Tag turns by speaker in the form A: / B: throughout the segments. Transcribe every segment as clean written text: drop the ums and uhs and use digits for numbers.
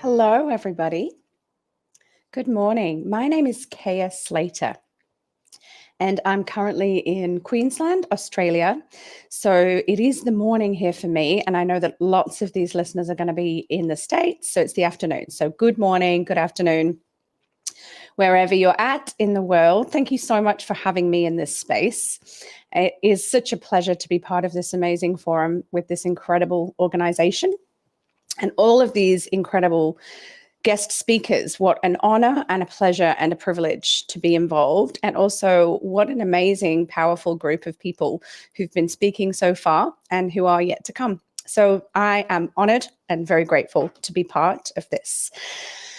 A: Hello, everybody. Good morning. My name is Kaya Slater, and I'm currently in Queensland, Australia. So it is the morning here for me, and I know that lots of these listeners are going to be in the States, so it's the afternoon. So good morning, good afternoon, wherever you're at in the world. Thank you so much for having me in this space. It is such a pleasure to be part of this amazing forum with this incredible organization and all of these incredible guest speakers. What an honor and a pleasure and a privilege to be involved. And also what an amazing, powerful group of people who've been speaking so far and who are yet to come. So I am honored and very grateful to be part of this.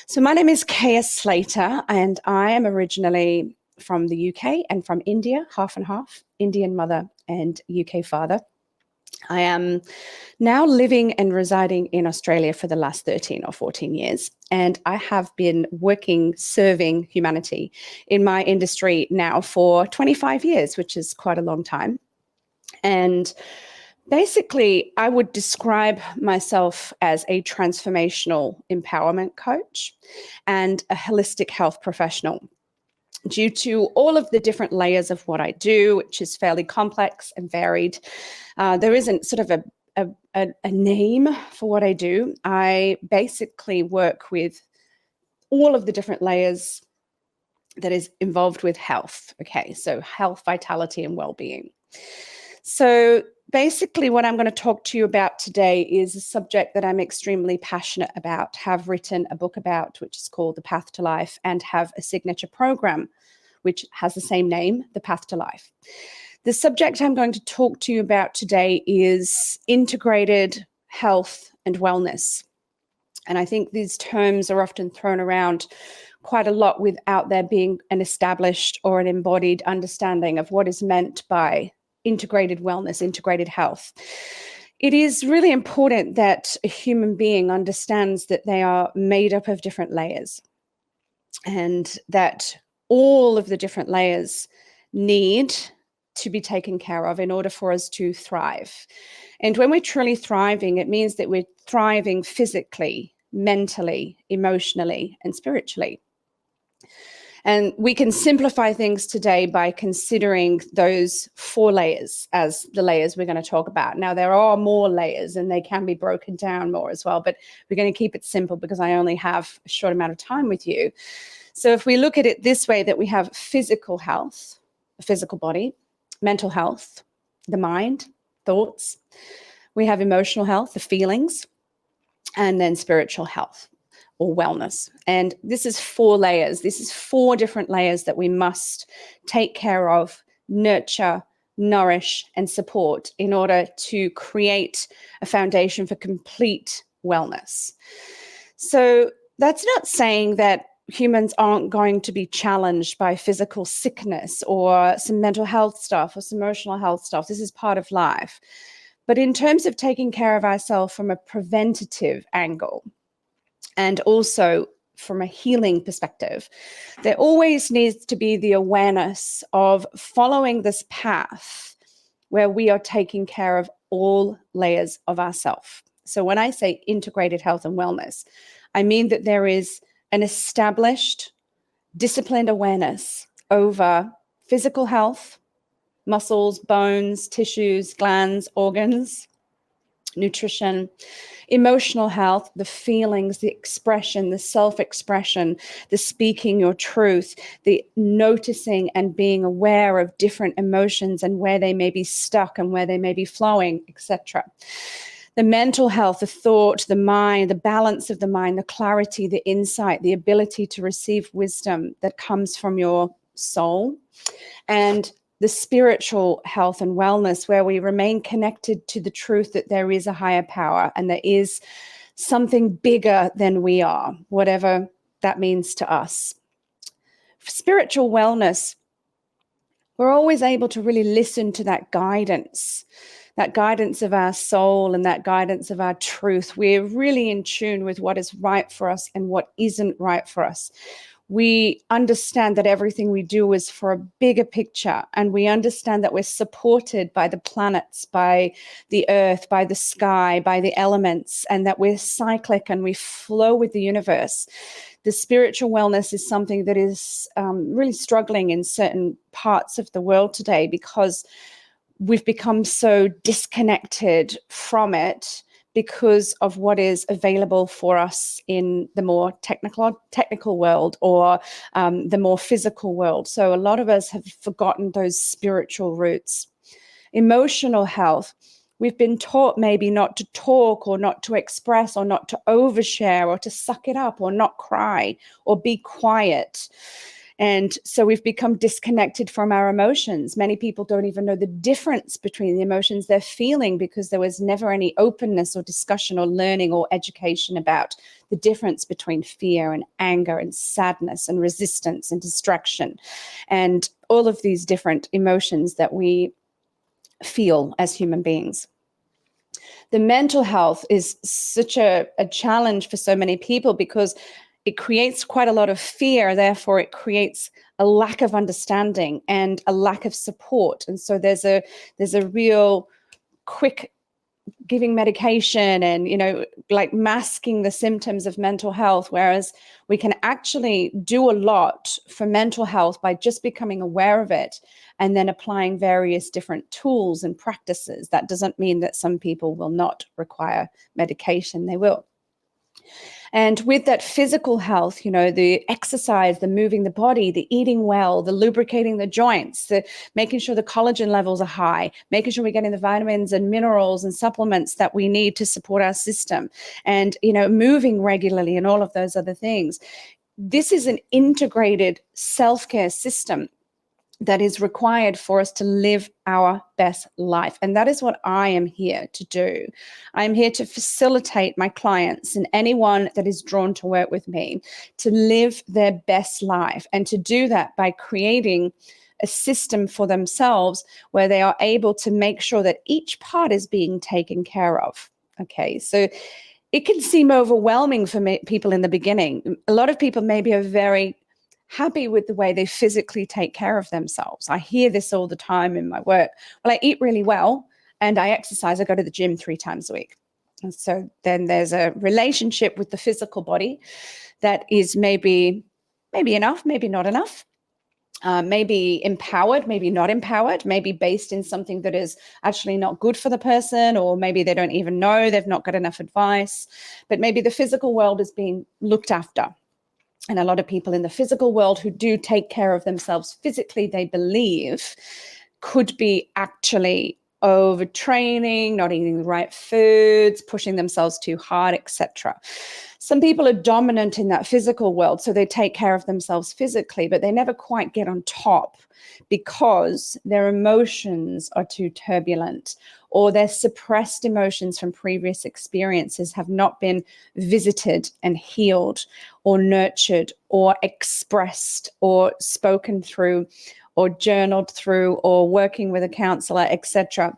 A: So my name is Kaya Slater, and I am originally from the UK and from India, half and half, Indian mother and UK father. I am now living and residing in Australia for the last 13 or 14 years, and I have been serving humanity in my industry now for 25 years, which is quite a long time. And basically, I would describe myself as a transformational empowerment coach and a holistic health professional. Due to all of the different layers of what I do, which is fairly complex and varied, there isn't sort of a name for what I do. I basically work with all of the different layers that is involved with health. Okay, so health, vitality, and well-being. So basically what I'm going to talk to you about today is a subject that I'm extremely passionate about, have written a book about, which is called The Path to Life, and have a signature program which has the same name, The Path to Life. The subject I'm going to talk to you about today is integrated health and wellness. And I think these terms are often thrown around quite a lot without there being an established or an embodied understanding of what is meant by integrated wellness, integrated health. It is really important that a human being understands that they are made up of different layers, and that all of the different layers need to be taken care of in order for us to thrive. And when we're truly thriving, it means that we're thriving physically, mentally, emotionally, and spiritually. And we can simplify things today by considering those 4 layers as the layers we're going to talk about. Now, there are more layers and they can be broken down more as well, but we're going to keep it simple because I only have a short amount of time with you. So if we look at it this way, that we have physical health, the physical body, mental health, the mind, thoughts. We have emotional health, the feelings, and then spiritual health or wellness. And this is 4 layers. This is 4 different layers that we must take care of, nurture, nourish, and support in order to create a foundation for complete wellness. So that's not saying that humans aren't going to be challenged by physical sickness or some mental health stuff or some emotional health stuff. This is part of life. But in terms of taking care of ourselves from a preventative angle, and also from a healing perspective, there always needs to be the awareness of following this path where we are taking care of all layers of ourselves. So when I say integrated health and wellness, I mean that there is an established, disciplined awareness over physical health, muscles, bones, tissues, glands, organs, nutrition, emotional health, the feelings, the expression, the self-expression, the speaking your truth, the noticing and being aware of different emotions and where they may be stuck and where they may be flowing, etc. The mental health, the thought, the mind, the balance of the mind, the clarity, the insight, the ability to receive wisdom that comes from your soul, and the spiritual health and wellness, where we remain connected to the truth that there is a higher power and there is something bigger than we are, whatever that means to us. For spiritual wellness, we're always able to really listen to that guidance of our soul and that guidance of our truth. We're really in tune with what is right for us and what isn't right for us. we understand that everything we do is for a bigger picture, and we understand that we're supported by the planets, by the earth, by the sky, by the elements, and that we're cyclic and we flow with the universe. The spiritual wellness is something that is really struggling in certain parts of the world today because we've become so disconnected from it because of what is available for us in the more technical world, or the more physical world. So a lot of us have forgotten those spiritual roots. Emotional health. We've been taught maybe not to talk, or not to express, or not to overshare, or to suck it up, or not cry, or be quiet. And so we've become disconnected from our emotions. Many people don't even know the difference between the emotions they're feeling because there was never any openness or discussion or learning or education about the difference between fear and anger and sadness and resistance and distraction and all of these different emotions that we feel as human beings. The mental health is such a challenge for so many people because it creates quite a lot of fear. Therefore, it creates a lack of understanding and a lack of support. And so there's a real quick giving medication and, like masking the symptoms of mental health, whereas we can actually do a lot for mental health by just becoming aware of it and then applying various different tools and practices. That doesn't mean that some people will not require medication. They will. And with that physical health, the exercise, the moving the body, the eating well, the lubricating the joints, the making sure the collagen levels are high, making sure we're getting the vitamins and minerals and supplements that we need to support our system, and, moving regularly and all of those other things. This is an integrated self-care system that is required for us to live our best life. And that is what I am here to do. I'm here to facilitate my clients and anyone that is drawn to work with me to live their best life, and to do that by creating a system for themselves where they are able to make sure that each part is being taken care of. Okay, so it can seem overwhelming for people in the beginning. A lot of people maybe are very happy with the way they physically take care of themselves. I hear this all the time in my work. Well, I eat really well and I exercise. I go to the gym 3 times a week. And so then there's a relationship with the physical body that is maybe enough, maybe not enough. Maybe empowered, maybe not empowered, maybe based in something that is actually not good for the person, or maybe they don't even know, they've not got enough advice. But maybe the physical world is being looked after. And a lot of people in the physical world who do take care of themselves physically, they believe, could be actually overtraining, not eating the right foods, pushing themselves too hard, etc. Some people are dominant in that physical world, so they take care of themselves physically, but they never quite get on top because their emotions are too turbulent, or their suppressed emotions from previous experiences have not been visited and healed, or nurtured, or expressed, or spoken through, or journaled through, or working with a counselor, etc.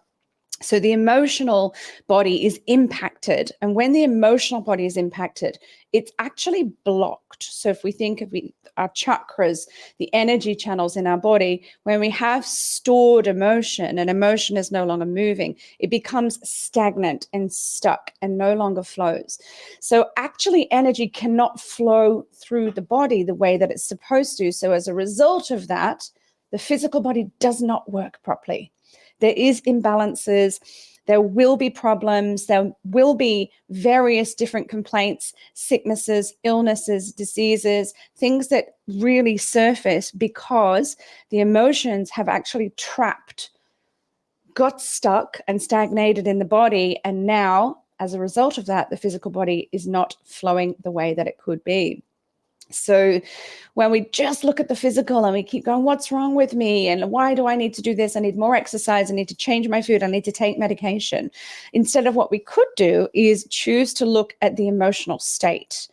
A: So the emotional body is impacted. And when the emotional body is impacted, it's actually blocked. So if we think of our chakras, the energy channels in our body, when we have stored emotion and emotion is no longer moving, it becomes stagnant and stuck and no longer flows. So actually energy cannot flow through the body the way that it's supposed to. So as a result of that, the physical body does not work properly. There is imbalances, there will be problems, there will be various different complaints, sicknesses, illnesses, diseases, things that really surface because the emotions have actually got stuck and stagnated in the body. And now, as a result of that, the physical body is not flowing the way that it could be. So when we just look at the physical and we keep going, what's wrong with me? And why do I need to do this? I need more exercise. I need to change my food. I need to take medication. Instead of what we could do is choose to look at the emotional state.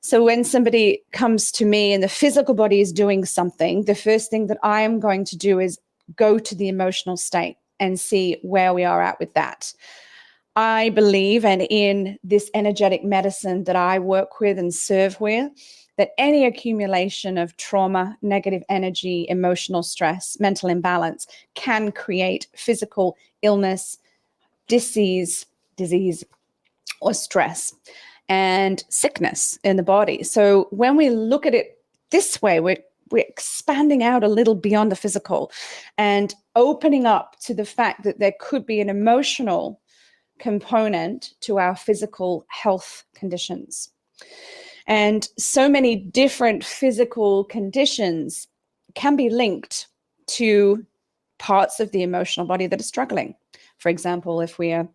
A: So when somebody comes to me and the physical body is doing something, the first thing that I am going to do is go to the emotional state and see where we are at with that. I believe, and in this energetic medicine that I work with and serve with, that any accumulation of trauma, negative energy, emotional stress, mental imbalance can create physical illness, disease, or stress, and sickness in the body. So when we look at it this way, we're expanding out a little beyond the physical and opening up to the fact that there could be an emotional component to our physical health conditions. And so many different physical conditions can be linked to parts of the emotional body that are struggling. For example, if we are,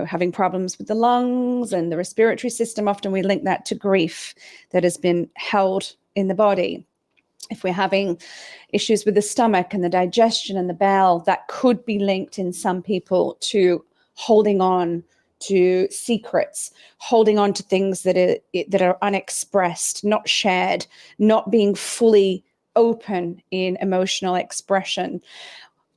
A: having problems with the lungs and the respiratory system, often we link that to grief that has been held in the body. If we're having issues with the stomach and the digestion and the bowel, that could be linked in some people to holding on to secrets, holding on to things that are unexpressed, not shared, not being fully open in emotional expression.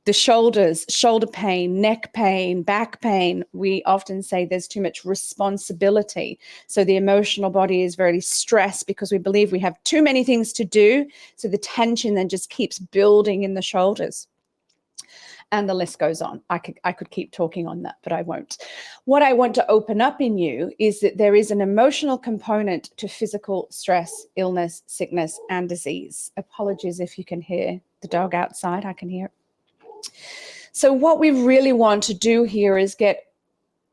A: The shoulders, shoulder pain, neck pain, back pain, we often say there's too much responsibility. So the emotional body is very stressed because we believe we have too many things to do. So the tension then just keeps building in the shoulders. And the list goes on. I could keep talking on that, but I won't. What I want to open up in you is that there is an emotional component to physical stress, illness, sickness, and disease. Apologies if you can hear the dog outside. I can hear it. So what we really want to do here is get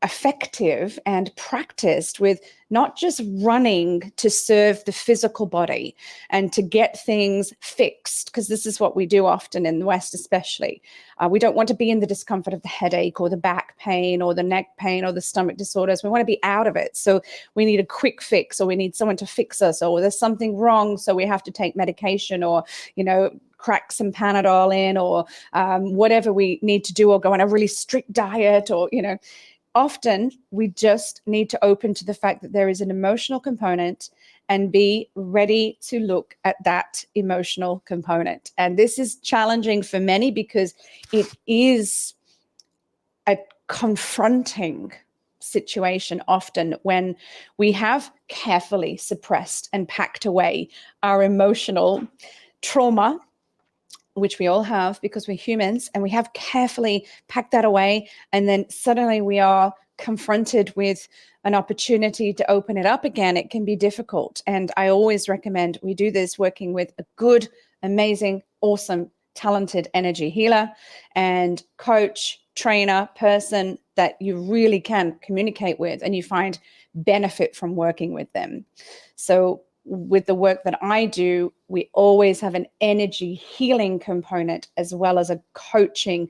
A: effective and practiced with not just running to serve the physical body and to get things fixed, because this is what we do often in the West especially. We don't want to be in the discomfort of the headache or the back pain or the neck pain or the stomach disorders. We want to be out of it. So we need a quick fix, or we need someone to fix us, or there's something wrong, so we have to take medication, or, crack some Panadol in, or whatever we need to do, or go on a really strict diet, or, often we just need to open to the fact that there is an emotional component and be ready to look at that emotional component. And this is challenging for many because it is a confronting situation often when we have carefully suppressed and packed away our emotional trauma, which we all have because we're humans, and we have carefully packed that away, and then suddenly we are confronted with an opportunity to open it up again. It can be difficult, and I always recommend we do this working with a good, amazing, awesome, talented energy healer and coach, trainer, person that you really can communicate with and you find benefit from working with them. So with the work that I do, we always have an energy healing component as well as a coaching,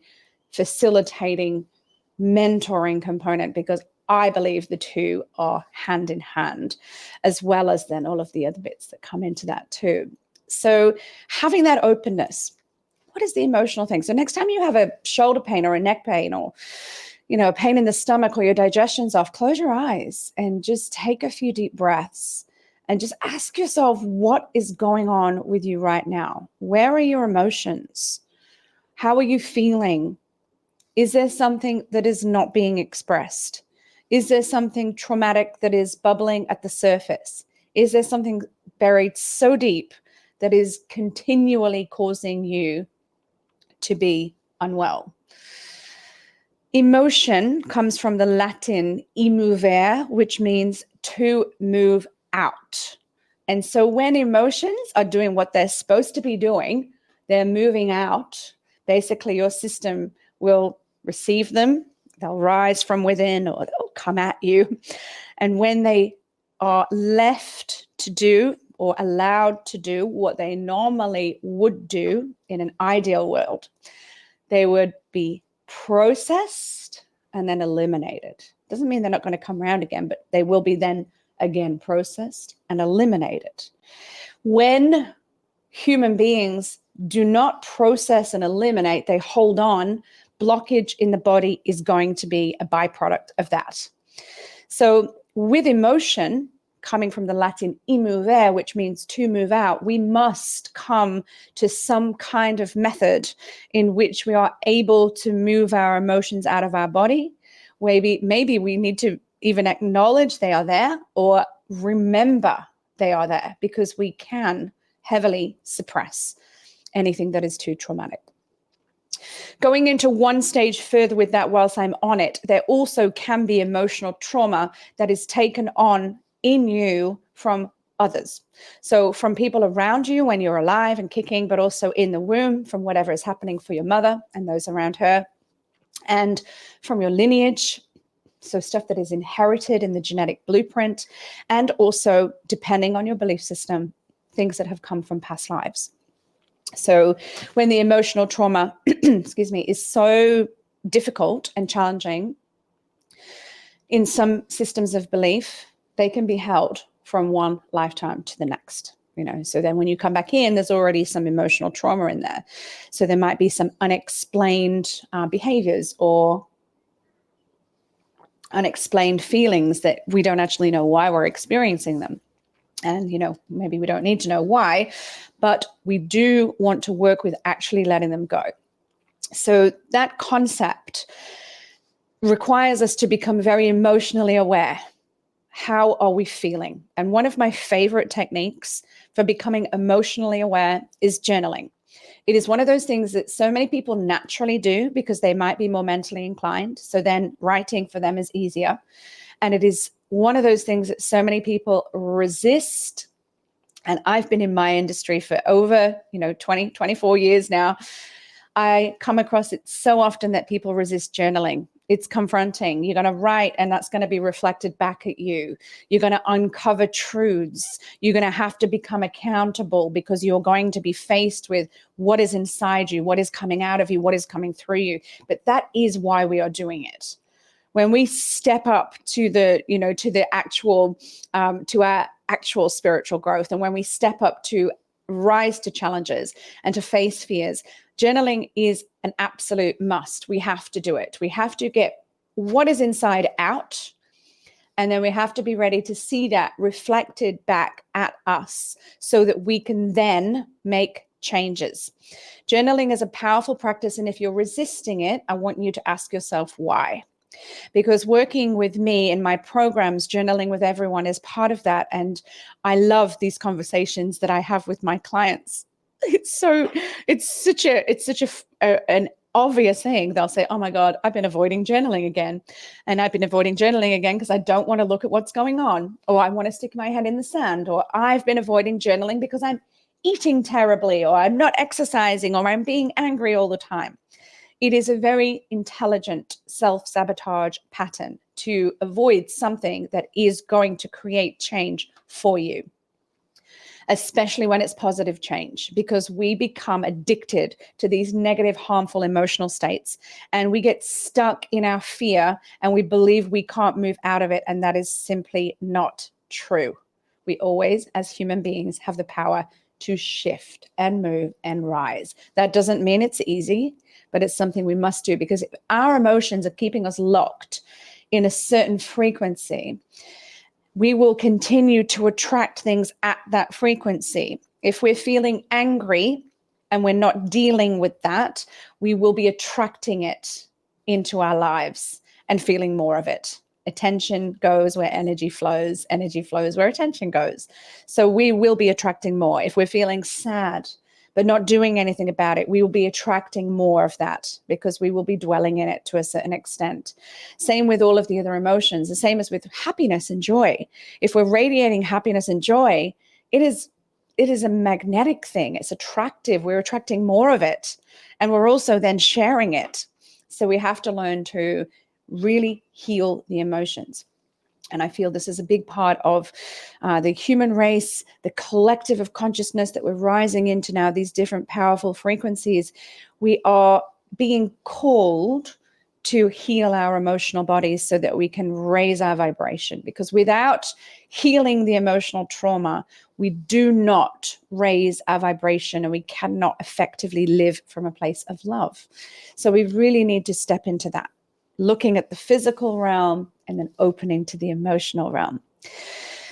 A: facilitating, mentoring component, because I believe the two are hand in hand, as well as then all of the other bits that come into that too. So having that openness, what is the emotional thing? So next time you have a shoulder pain or a neck pain, or a pain in the stomach, or your digestion's off, close your eyes and just take a few deep breaths. And just ask yourself, what is going on with you right now? Where are your emotions? How are you feeling? Is there something that is not being expressed? Is there something traumatic that is bubbling at the surface? Is there something buried so deep that is continually causing you to be unwell? Emotion comes from the Latin emovere, which means to move out. And so when emotions are doing what they're supposed to be doing, they're moving out, basically your system will receive them. They'll rise from within or they'll come at you. And when they are left to do or allowed to do what they normally would do in an ideal world, they would be processed and then eliminated. Doesn't mean they're not going to come around again, but they will be then again processed and eliminated. When human beings do not process and eliminate, they hold on, blockage in the body is going to be a byproduct of that. So with emotion, coming from the Latin emovere, which means to move out, we must come to some kind of method in which we are able to move our emotions out of our body, Maybe we need to even acknowledge they are there or remember they are there, because we can heavily suppress anything that is too traumatic. Going into one stage further with that, whilst I'm on it, there also can be emotional trauma that is taken on in you from others. So from people around you when you're alive and kicking, but also in the womb from whatever is happening for your mother and those around her, and from your lineage. So stuff that is inherited in the genetic blueprint, and also, depending on your belief system, things that have come from past lives. So when the emotional trauma, excuse me, is so difficult and challenging, in some systems of belief, they can be held from one lifetime to the next. So then when you come back in, there's already some emotional trauma in there. So there might be some unexplained behaviors or unexplained feelings that we don't actually know why we're experiencing them. And, maybe we don't need to know why, but we do want to work with actually letting them go. So that concept requires us to become very emotionally aware. How are we feeling? And one of my favorite techniques for becoming emotionally aware is journaling. It is one of those things that so many people naturally do because they might be more mentally inclined. So then writing for them is easier. And it is one of those things that so many people resist. And I've been in my industry for over, 20, 24 years now. I come across it so often that people resist journaling. It's confronting. You're going to write, and that's going to be reflected back at you. You're going to uncover truths. You're going to have to become accountable because you're going to be faced with what is inside you, what is coming out of you, what is coming through you. But that is why we are doing it. When we step up to the actual, to our actual spiritual growth, and when we step up to rise to challenges and to face fears, journaling is an absolute must. We have to do it. We have to get what is inside out, and then we have to be ready to see that reflected back at us so that we can then make changes. Journaling is a powerful practice, and if you're resisting it, I want you to ask yourself why. Because working with me in my programs, journaling with everyone is part of that. And I love these conversations that I have with my clients. It's such an obvious thing. They'll say, oh my God, I've been avoiding journaling again. And I've been avoiding journaling again because I don't want to look at what's going on, or I want to stick my head in the sand, or I've been avoiding journaling because I'm eating terribly, or I'm not exercising, or I'm being angry all the time. It is a very intelligent self-sabotage pattern to avoid something that is going to create change for you, especially when it's positive change, because we become addicted to these negative, harmful emotional states, and we get stuck in our fear and we believe we can't move out of it. And that is simply not true. We always, as human beings, have the power to shift and move and rise. That doesn't mean it's easy, but it's something we must do, because if our emotions are keeping us locked in a certain frequency, we will continue to attract things at that frequency. If we're feeling angry and we're not dealing with that, we will be attracting it into our lives and feeling more of it. Attention goes where energy flows where attention goes. So we will be attracting more. If we're feeling sad but not doing anything about it, we will be attracting more of that because we will be dwelling in it to a certain extent. Same with all of the other emotions, the same as with happiness and joy. If we're radiating happiness and joy, it is a magnetic thing. It's attractive. We're attracting more of it, and we're also then sharing it. So we have to learn to really heal the emotions. And I feel this is a big part of the human race, the collective of consciousness that we're rising into now, these different powerful frequencies. We are being called to heal our emotional bodies so that we can raise our vibration. Because without healing the emotional trauma, we do not raise our vibration, and we cannot effectively live from a place of love. So we really need to step into that, looking at the physical realm and then opening to the emotional realm.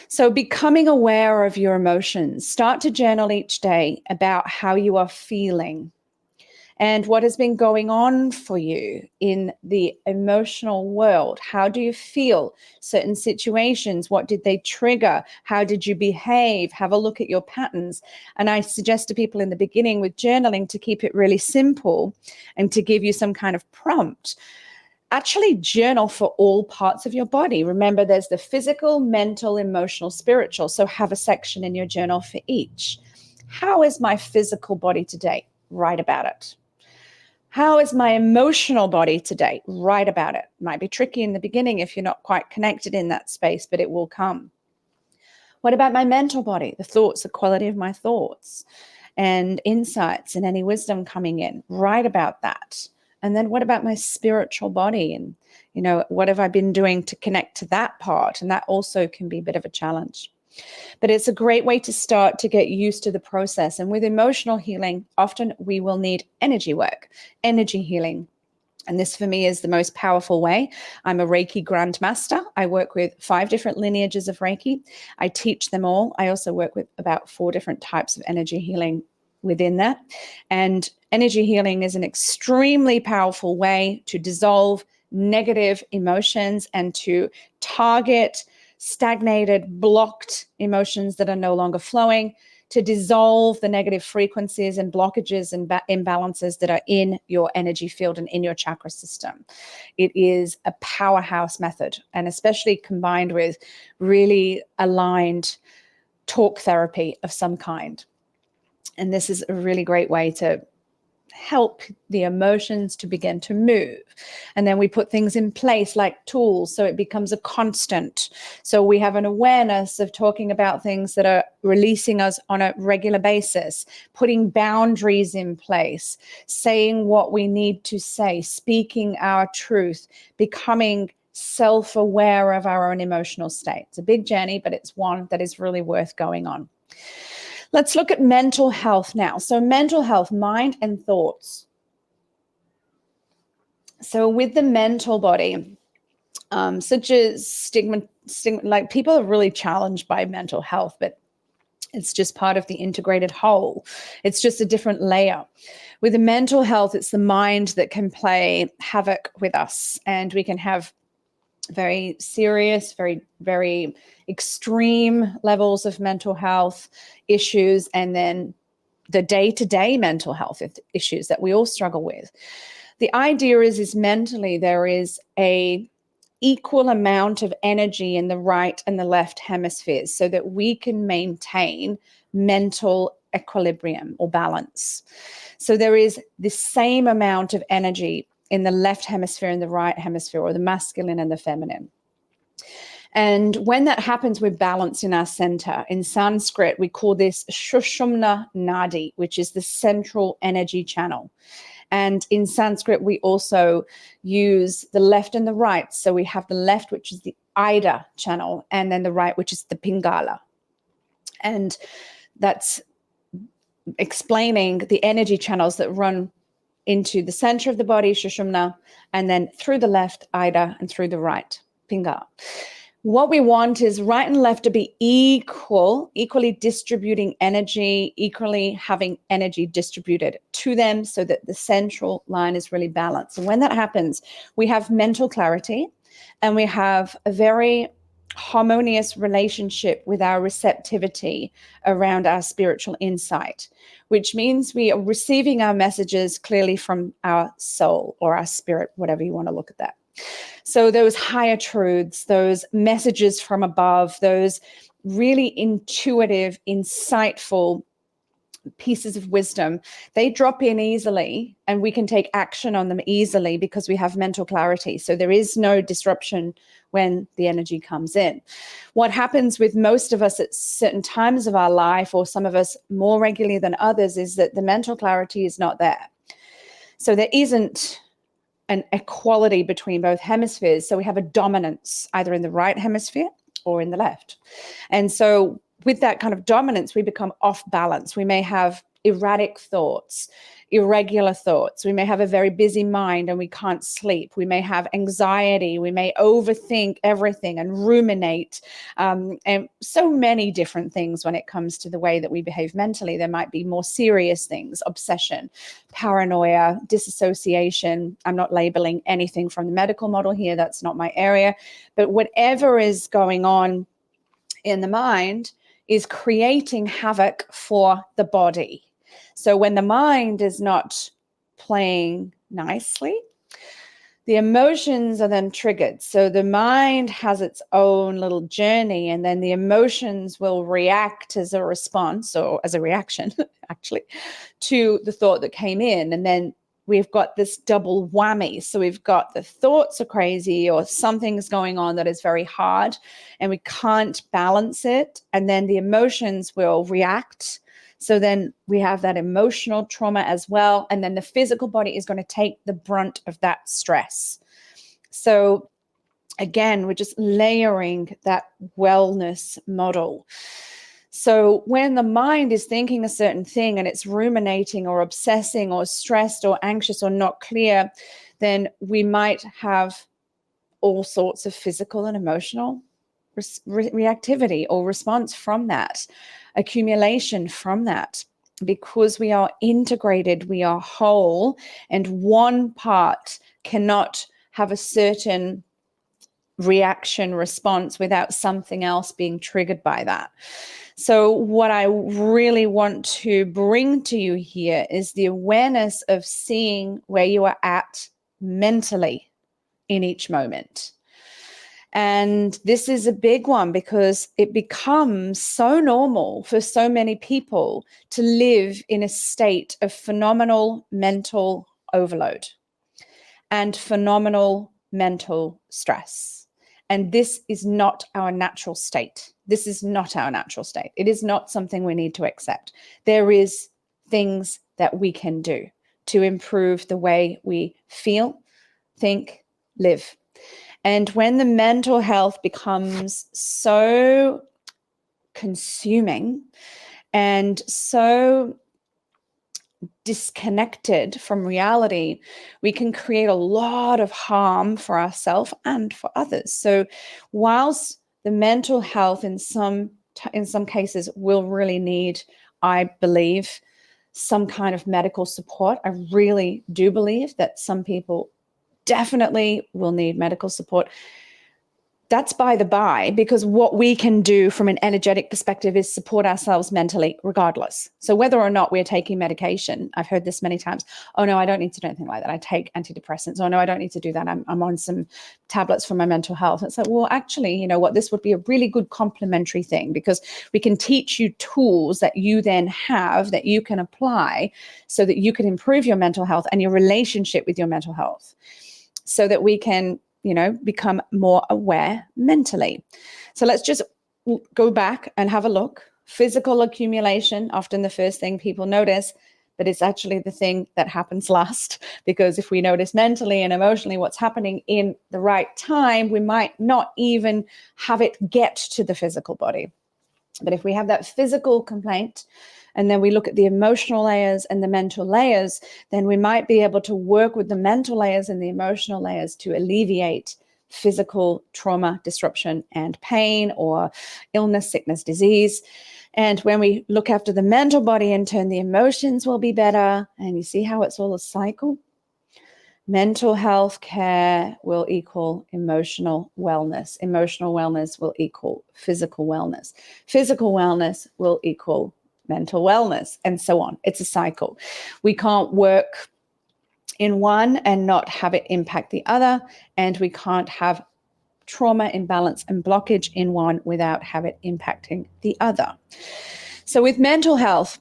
A: So becoming aware of your emotions. Start to journal each day about how you are feeling. and what has been going on for you in the emotional world. How do you feel? Certain situations, what did they trigger? How did you behave? Have a look at your patterns. And I suggest to people in the beginning with journaling to keep it really simple and to give you some kind of prompt. Actually journal for all parts of your body. Remember, there's the physical, mental, emotional, spiritual. So have a section in your journal for each. How is my physical body today? Write about it. How is my emotional body today? Write about it. Might be tricky in the beginning if you're not quite connected in that space, but it will come. What about my mental body? The thoughts, the quality of my thoughts and insights and any wisdom coming in. Write about that. And then what about my spiritual body? And, what have I been doing to connect to that part? And that also can be a bit of a challenge. But it's a great way to start to get used to the process. And with emotional healing, often we will need energy work, energy healing. And this for me is the most powerful way. I'm a Reiki grandmaster. I work with 5 different lineages of Reiki. I teach them all. I also work with about 4 different types of energy healing within that. And energy healing is an extremely powerful way to dissolve negative emotions and to target stagnated, blocked emotions that are no longer flowing, to dissolve the negative frequencies and blockages and imbalances that are in your energy field and in your chakra system. It is a powerhouse method, and especially combined with really aligned talk therapy of some kind. And this is a really great way to help the emotions to begin to move. And then we put things in place like tools so it becomes a constant. So we have an awareness of talking about things that are releasing us on a regular basis, putting boundaries in place, saying what we need to say, speaking our truth, becoming self-aware of our own emotional state. It's a big journey, but it's one that is really worth going on. Let's look at mental health now. So mental health, mind and thoughts. So with the mental body, such as stigma, like people are really challenged by mental health, but it's just part of the integrated whole. It's just a different layer. With the mental health, it's the mind that can play havoc with us, and we can have very serious, very, very extreme levels of mental health issues, and then the day-to-day mental health issues that we all struggle with. The idea is mentally there is a equal amount of energy in the right and the left hemispheres so that we can maintain mental equilibrium or balance. So there is the same amount of energy in the left hemisphere and the right hemisphere, or the masculine and the feminine. And when that happens, we're balanced in our center. In Sanskrit, we call this Sushumna Nadi, which is the central energy channel. And in Sanskrit, we also use the left and the right. So we have the left, which is the Ida channel, and then the right, which is the Pingala. And that's explaining the energy channels that run into the center of the body, Sushumna, and then through the left, Ida, and through the right, Pingala. What we want is right and left to be equally distributing energy, equally having energy distributed to them so that the central line is really balanced. And when that happens, we have mental clarity and we have a very harmonious relationship with our receptivity around our spiritual insight, which means we are receiving our messages clearly from our soul or our spirit, whatever you want to look at that. So those higher truths, those messages from above, those really intuitive, insightful pieces of wisdom, they drop in easily and we can take action on them easily because we have mental clarity. So there is no disruption when the energy comes in. What happens with most of us at certain times of our life, or some of us more regularly than others, is that the mental clarity is not there. So there isn't an equality between both hemispheres. So we have a dominance either in the right hemisphere or in the left. And so with that kind of dominance, we become off balance. We may have erratic thoughts. irregular thoughts. We may have a very busy mind and we can't sleep. We may have anxiety. We may overthink everything and ruminate, and so many different things when it comes to the way that we behave mentally. There might be more serious things: obsession, paranoia, disassociation. I'm not labeling anything from the medical model here. That's not my area. But whatever is going on in the mind is creating havoc for the body. So when the mind is not playing nicely, the emotions are then triggered. So the mind has its own little journey, and then the emotions will react as a response, or as a reaction, actually, to the thought that came in. And then we've got this double whammy. So we've got the thoughts are crazy, or something's going on that is very hard and we can't balance it. And then the emotions will react. So then we have that emotional trauma as well. And then the physical body is going to take the brunt of that stress. So again, we're just layering that wellness model. So when the mind is thinking a certain thing and it's ruminating or obsessing or stressed or anxious or not clear, then we might have all sorts of physical and emotional reactivity or response from that, accumulation from that. Because we are integrated, we are whole, and one part cannot have a certain reaction response without something else being triggered by that. So what I really want to bring to you here is the awareness of seeing where you are at mentally in each moment. And this is a big one because it becomes so normal for so many people to live in a state of phenomenal mental overload and phenomenal mental stress. And this is not our natural state. This is not our natural state. It is not something we need to accept. There is things that we can do to improve the way we feel, think, live. And when the mental health becomes so consuming and so disconnected from reality, we can create a lot of harm for ourselves and for others. So whilst the mental health in some cases will really need, I believe, some kind of medical support, I really do believe that some people definitely will need medical support. That's by the by, because what we can do from an energetic perspective is support ourselves mentally regardless. So whether or not we're taking medication, I've heard this many times, oh no, I don't need to do anything like that. I take antidepressants. Oh no, I don't need to do that. I'm on some tablets for my mental health. It's like, well, actually, you know what, this would be a really good complementary thing, because we can teach you tools that you then have that you can apply so that you can improve your mental health and your relationship with your mental health, so that we can, you know, become more aware mentally. So let's just go back and have a look. Physical accumulation, often the first thing people notice, but it's actually the thing that happens last, because if we notice mentally and emotionally what's happening in the right time, we might not even have it get to the physical body. But if we have that physical complaint, and then we look at the emotional layers and the mental layers, then we might be able to work with the mental layers and the emotional layers to alleviate physical trauma, disruption, and pain, or illness, sickness, disease. And when we look after the mental body, in turn, the emotions will be better. And you see how it's all a cycle? Mental health care will equal emotional wellness. Emotional wellness will equal physical wellness. Physical wellness will equal mental wellness, and so on. It's a cycle. We can't work in one and not have it impact the other, and we can't have trauma, imbalance, and blockage in one without have it impacting the other. So with mental health,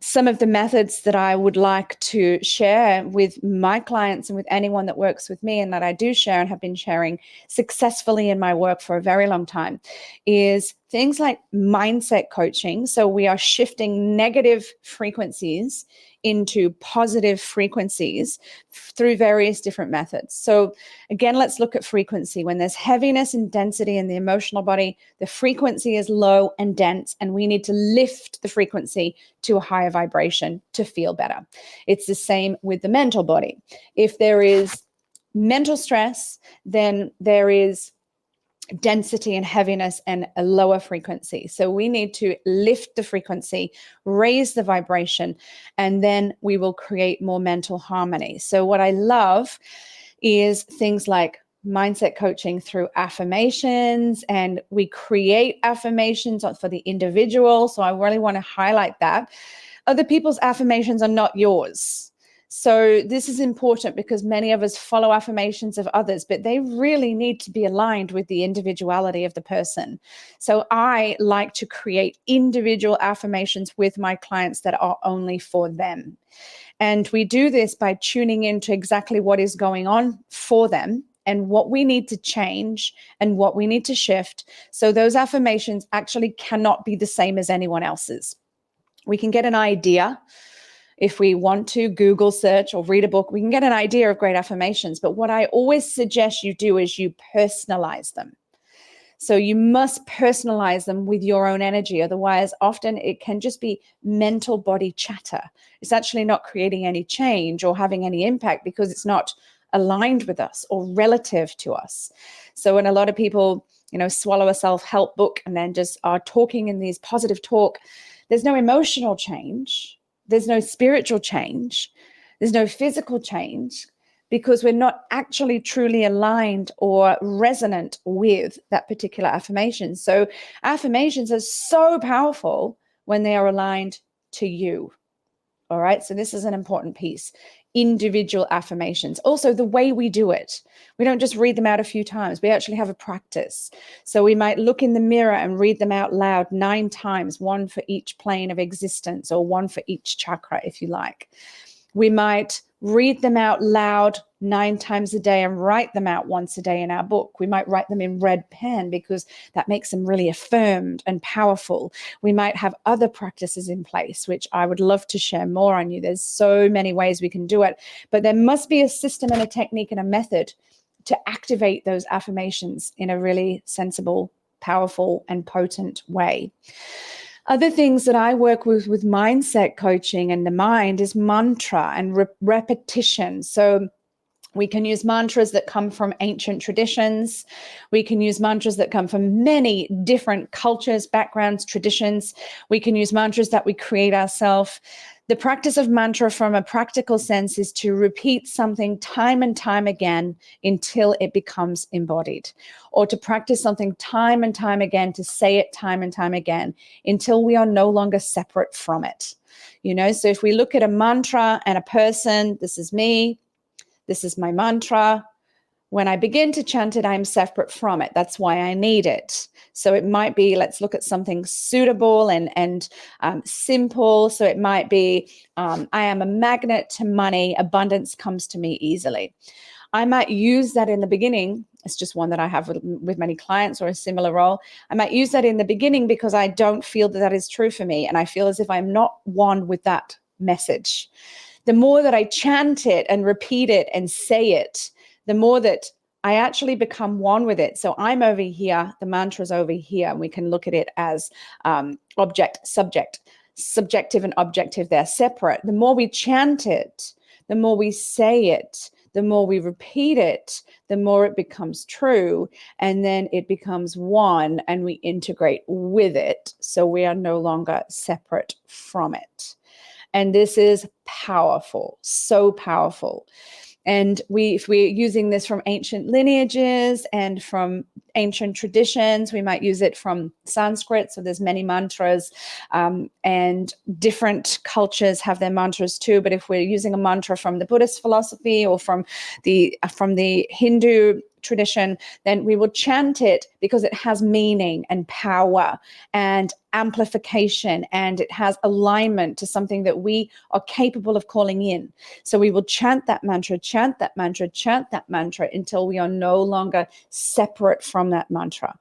A: some of the methods that I would like to share with my clients and with anyone that works with me, and that I do share and have been sharing successfully in my work for a very long time, is things like mindset coaching. So we are shifting negative frequencies into positive frequencies through various different methods. So again, let's look at frequency. When there's heaviness and density in the emotional body, the frequency is low and dense, and we need to lift the frequency to a higher vibration to feel better. It's the same with the mental body. If there is mental stress, then there is density and heaviness and a lower frequency. So we need to lift the frequency, raise the vibration, and then we will create more mental harmony. So what I love is things like mindset coaching through affirmations, and we create affirmations for the individual. So I really want to highlight that. Other people's affirmations are not yours. So this is important because many of us follow affirmations of others, but they really need to be aligned with the individuality of the person. So I like to create individual affirmations with my clients that are only for them. And we do this by tuning into exactly what is going on for them and what we need to change and what we need to shift. So those affirmations actually cannot be the same as anyone else's. We can get an idea. If we want to Google search or read a book, we can get an idea of great affirmations. But what I always suggest you do is you personalize them. So you must personalize them with your own energy. Otherwise, often it can just be mental body chatter. It's actually not creating any change or having any impact because it's not aligned with us or relative to us. So when a lot of people, swallow a self-help book and then just are talking in these positive talk, there's no emotional change. There's no spiritual change. There's no physical change because we're not actually truly aligned or resonant with that particular affirmation. So affirmations are so powerful when they are aligned to you. All right. So this is an important piece. Individual affirmations. Also, the way we do it. We don't just read them out a few times. We actually have a practice. So we might look in the mirror and read them out loud 9 times, one for each plane of existence or one for each chakra, if you like. We might read them out loud 9 times a day and write them out once a day in our book. We might write them in red pen because that makes them really affirmed and powerful. We might have other practices in place, which I would love to share more on you. There's so many ways we can do it, but there must be a system and a technique and a method to activate those affirmations in a really sensible, powerful, and potent way. Other things that I work with mindset coaching and the mind is mantra and repetition. So we can use mantras that come from ancient traditions. We can use mantras that come from many different cultures, backgrounds, traditions. We can use mantras that we create ourselves. The practice of mantra from a practical sense is to repeat something time and time again until it becomes embodied, or to practice something time and time again, to say it time and time again until we are no longer separate from it. So if we look at a mantra and a person, this is me, this is my mantra. When I begin to chant it, I'm separate from it. That's why I need it. So it might be, let's look at something suitable and simple. So it might be, I am a magnet to money. Abundance comes to me easily. I might use that in the beginning. It's just one that I have with many clients or a similar role. I might use that in the beginning because I don't feel that is true for me. And I feel as if I'm not one with that message. The more that I chant it and repeat it and say it, the more that I actually become one with it. So I'm over here, the mantra's over here, and we can look at it as object, subject, subjective and objective. They're separate. The more we chant it, the more we say it, the more we repeat it, the more it becomes true. And then it becomes one and we integrate with it. So we are no longer separate from it. And this is powerful, so powerful. And if we're using this from ancient lineages and from ancient traditions, we might use it from Sanskrit. So there's many mantras, and different cultures have their mantras too. But if we're using a mantra from the Buddhist philosophy or from the Hindu tradition, then we will chant it because it has meaning and power and amplification, and it has alignment to something that we are capable of calling in. So we will chant that mantra, chant that mantra, chant that mantra until we are no longer separate from that mantra.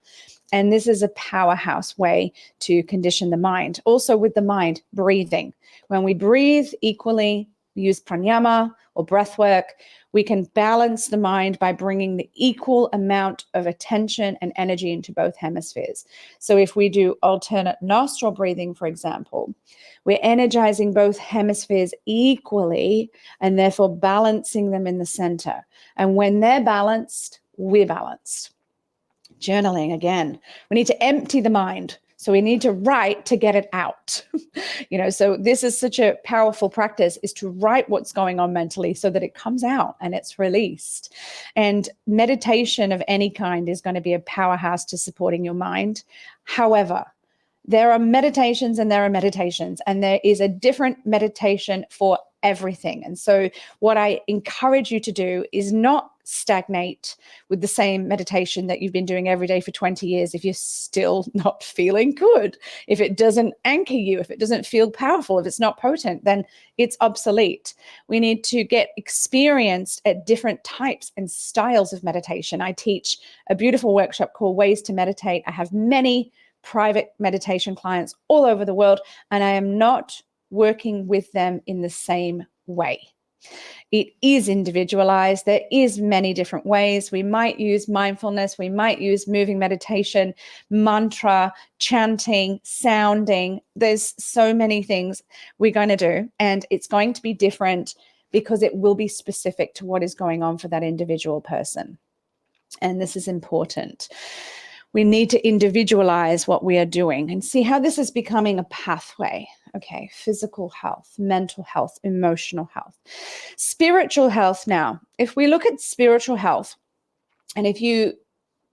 A: And this is a powerhouse way to condition the mind. Also with the mind, breathing. When we breathe equally, use pranayama or breath work, we can balance the mind by bringing the equal amount of attention and energy into both hemispheres. So if we do alternate nostril breathing, for example, we're energizing both hemispheres equally and therefore balancing them in the center. And when they're balanced, we're balanced. Journaling again. We need to empty the mind. So we need to write to get it out. So this is such a powerful practice, is to write what's going on mentally so that it comes out and it's released. And meditation of any kind is going to be a powerhouse to supporting your mind. However, there are meditations and there are meditations, and there is a different meditation for everything. And so what I encourage you to do is not stagnate with the same meditation that you've been doing every day for 20 years if you're still not feeling good. If it doesn't anchor you, if it doesn't feel powerful, if it's not potent, then it's obsolete. We need to get experienced at different types and styles of meditation. I teach a beautiful workshop called Ways to Meditate. I have many private meditation clients all over the world, and I am not working with them in the same way. It is individualized. There is many different ways. We might use mindfulness. We might use moving meditation, mantra, chanting, sounding. There's so many things we're going to do, and it's going to be different because it will be specific to what is going on for that individual person. And this is important. We need to individualize what we are doing and see how this is becoming a pathway. Okay, physical health, mental health, emotional health, spiritual health. Now, if we look at spiritual health, and if you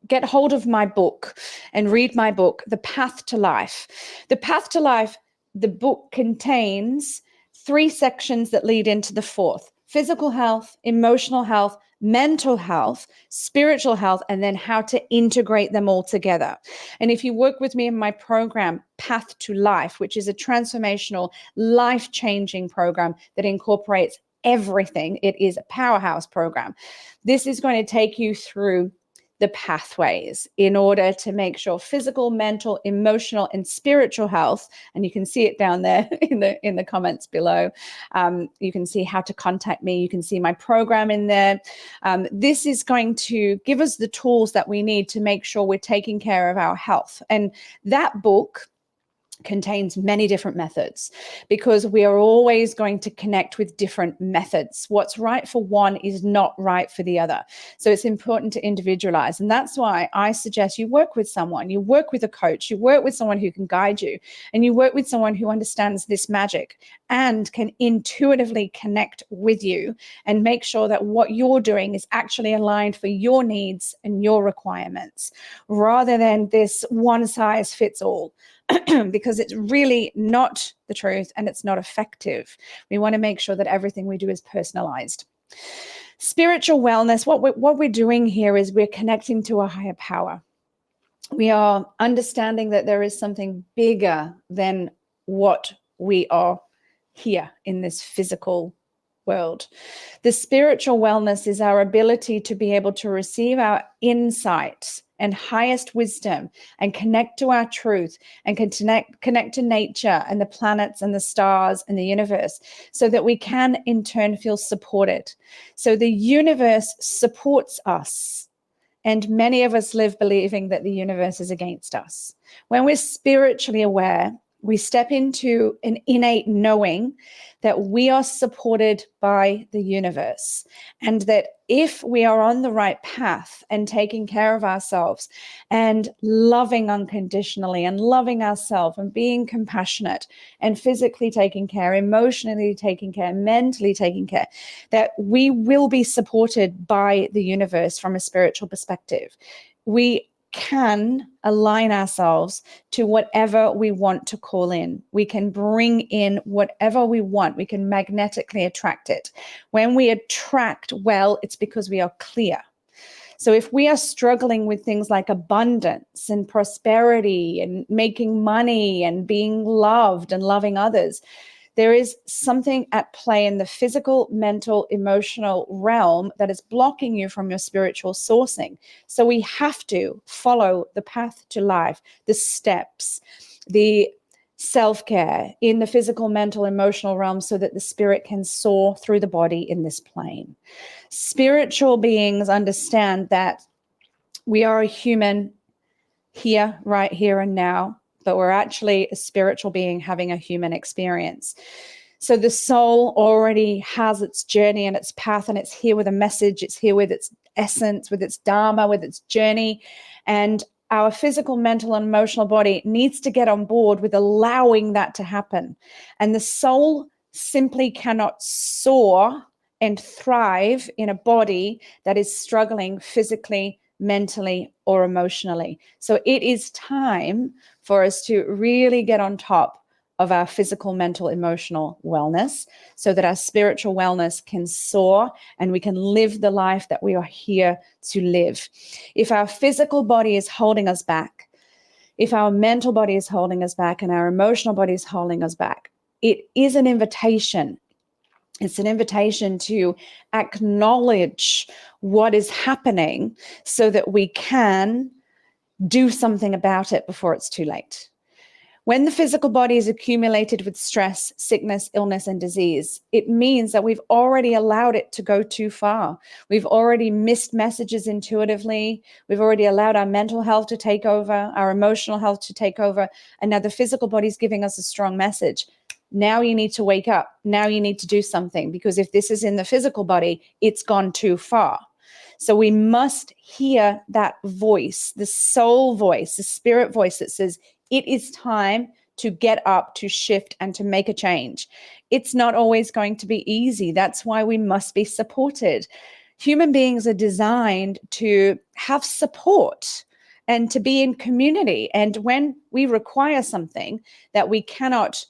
A: get hold of my book and read my book, The Path to Life. The Path to Life, the book contains 3 sections that lead into the 4th: physical health, emotional health, mental health, spiritual health, and then how to integrate them all together. And if you work with me in my program, Path to Life, which is a transformational, life-changing program that incorporates everything, it is a powerhouse program. This is going to take you through the pathways in order to make sure physical, mental, emotional, and spiritual health, and you can see it down there in the comments below. You can see how to contact me. You can see my program in there. This is going to give us the tools that we need to make sure we're taking care of our health. And that book contains many different methods, because we are always going to connect with different methods. What's right for one is not right for the other. So it's important to individualize. And that's why I suggest you work with someone, you work with a coach, you work with someone who can guide you, and you work with someone who understands this magic and can intuitively connect with you and make sure that what you're doing is actually aligned for your needs and your requirements, rather than this one size fits all. Because it's really not the truth and it's not effective. We want to make sure that everything we do is personalized. Spiritual wellness, what we're doing here is we're connecting to a higher power. We are understanding that there is something bigger than what we are here in this physical world. The spiritual wellness is our ability to be able to receive our insights and highest wisdom and connect to our truth and connect to nature and the planets and the stars and the universe, so that we can in turn feel supported. So the universe supports us. And many of us live believing that the universe is against us. When we're spiritually aware, we step into an innate knowing that we are supported by the universe, and that if we are on the right path and taking care of ourselves and loving unconditionally and loving ourselves and being compassionate and physically taking care, emotionally taking care, mentally taking care, that we will be supported by the universe from a spiritual perspective. We can align ourselves to whatever we want to call in. We can bring in whatever we want. We can magnetically attract it. When we attract well, it's because we are clear. So if we are struggling with things like abundance and prosperity and making money and being loved and loving others, there is something at play in the physical, mental, emotional realm that is blocking you from your spiritual sourcing. So we have to follow the path to life, the steps, the self-care in the physical, mental, emotional realm, so that the spirit can soar through the body in this plane. Spiritual beings understand that we are a human here, right here and now, but we're actually a spiritual being having a human experience. So the soul already has its journey and its path, and it's here with a message. It's here with its essence, with its dharma, with its journey. And our physical, mental, and emotional body needs to get on board with allowing that to happen. And the soul simply cannot soar and thrive in a body that is struggling physically, mentally, or emotionally. So it is time for us to really get on top of our physical, mental, emotional wellness, so that our spiritual wellness can soar and we can live the life that we are here to live. If our physical body is holding us back, if our mental body is holding us back, and our emotional body is holding us back, it is an invitation. It's an invitation to acknowledge what is happening so that we can do something about it before it's too late. When the physical body is accumulated with stress, sickness, illness, and disease, it means that we've already allowed it to go too far. We've already missed messages intuitively. We've already allowed our mental health to take over, our emotional health to take over. And now the physical body is giving us a strong message. Now you need to wake up. Now you need to do something, because if this is in the physical body, it's gone too far. So we must hear that voice, the soul voice, the spirit voice that says, it is time to get up, to shift, and to make a change. It's not always going to be easy. That's why we must be supported. Human beings are designed to have support and to be in community. And when we require something that we cannot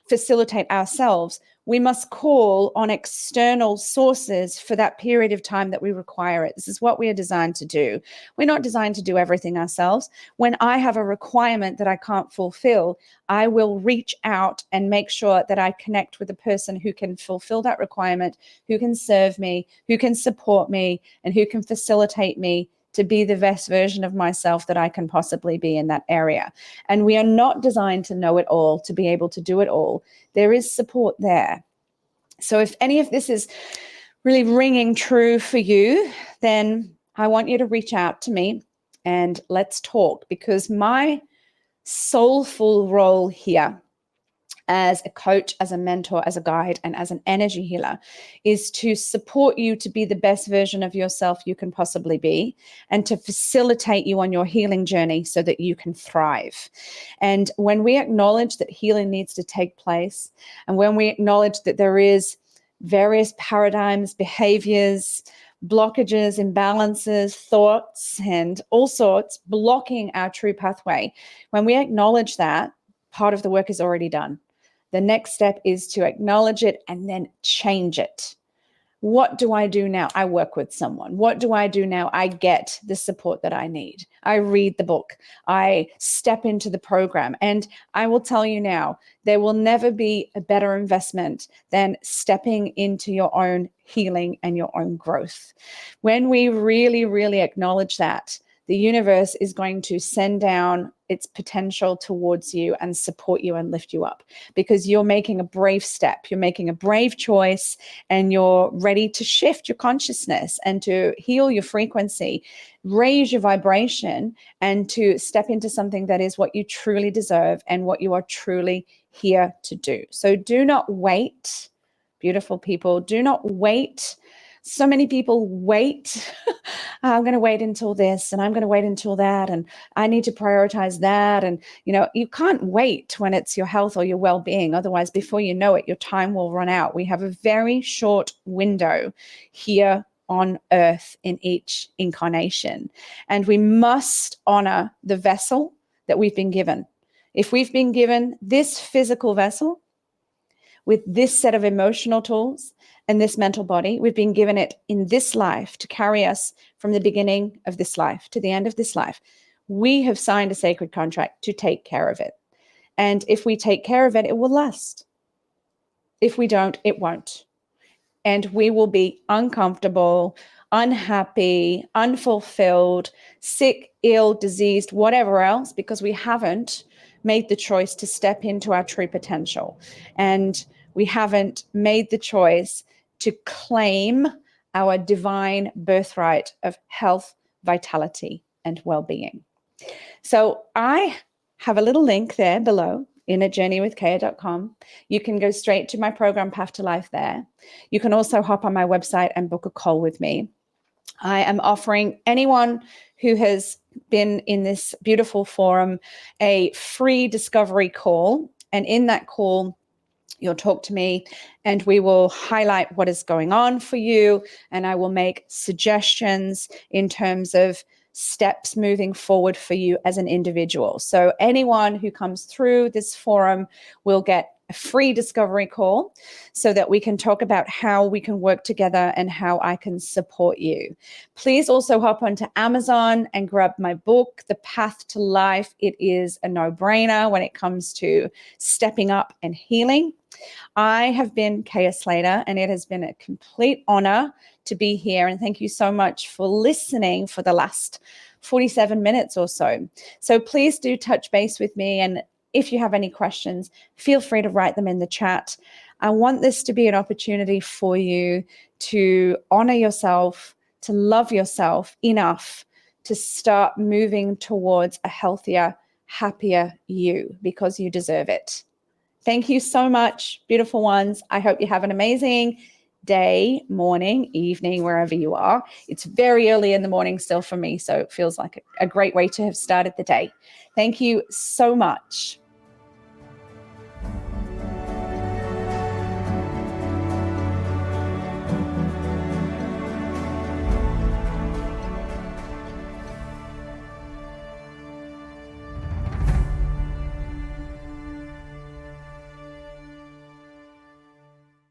A: facilitate ourselves, we must call on external sources for that period of time that we require it. This is what we are designed to do. We're not designed to do everything ourselves. When I have a requirement that I can't fulfill, I will reach out and make sure that I connect with a person who can fulfill that requirement, who can serve me, who can support me, and who can facilitate me to be the best version of myself that I can possibly be in that area. And we are not designed to know it all, to be able to do it all. There is support there. So if any of this is really ringing true for you, then I want you to reach out to me and let's talk, because my soulful role here as a coach, as a mentor, as a guide, and as an energy healer is to support you to be the best version of yourself you can possibly be, and to facilitate you on your healing journey so that you can thrive. And when we acknowledge that healing needs to take place, and when we acknowledge that there is various paradigms, behaviors, blockages, imbalances, thoughts, and all sorts blocking our true pathway, when we acknowledge that, part of the work is already done. The next step is to acknowledge it and then change it. What do I do now? I work with someone. What do I do now? I get the support that I need. I read the book. I step into the program. And I will tell you now, there will never be a better investment than stepping into your own healing and your own growth. When we really, really acknowledge that, the universe is going to send down its potential towards you and support you and lift you up, because you're making a brave step. You're making a brave choice, and you're ready to shift your consciousness and to heal your frequency, raise your vibration, and to step into something that is what you truly deserve and what you are truly here to do. So do not wait, beautiful people. Do not wait. So many people wait. I'm going to wait until this, and I'm going to wait until that, and I need to prioritize that. And, you can't wait when it's your health or your well-being. Otherwise, before you know it, your time will run out. We have a very short window here on earth in each incarnation, and we must honor the vessel that we've been given. If we've been given this physical vessel with this set of emotional tools and this mental body. We've been given it in this life to carry us from the beginning of this life to the end of this life. We have signed a sacred contract to take care of it. And if we take care of it, it will last. If we don't, it won't. And we will be uncomfortable, unhappy, unfulfilled, sick, ill, diseased, whatever else, because we haven't made the choice to step into our true potential. And we haven't made the choice to claim our divine birthright of health, vitality, and well-being. So I have a little link there below, innerjourneywithkaya.com. You can go straight to my program, Path to Life there. You can also hop on my website and book a call with me. I am offering anyone who has been in this beautiful forum a free discovery call. And in that call, you'll talk to me and we will highlight what is going on for you. And I will make suggestions in terms of steps moving forward for you as an individual. So anyone who comes through this forum will get a free discovery call so that we can talk about how we can work together and how I can support you. Please also hop onto Amazon and grab my book, The Path to Life. It is a no-brainer when it comes to stepping up and healing. I have been Kaya Slater, and it has been a complete honor to be here. And thank you so much for listening for the last 47 minutes or so. So please do touch base with me. And if you have any questions, feel free to write them in the chat. I want this to be an opportunity for you to honor yourself, to love yourself enough to start moving towards a healthier, happier you, because you deserve it. Thank you so much, beautiful ones. I hope you have an amazing day, morning, evening, wherever you are. It's very early in the morning still for me, so it feels like a great way to have started the day. Thank you so much.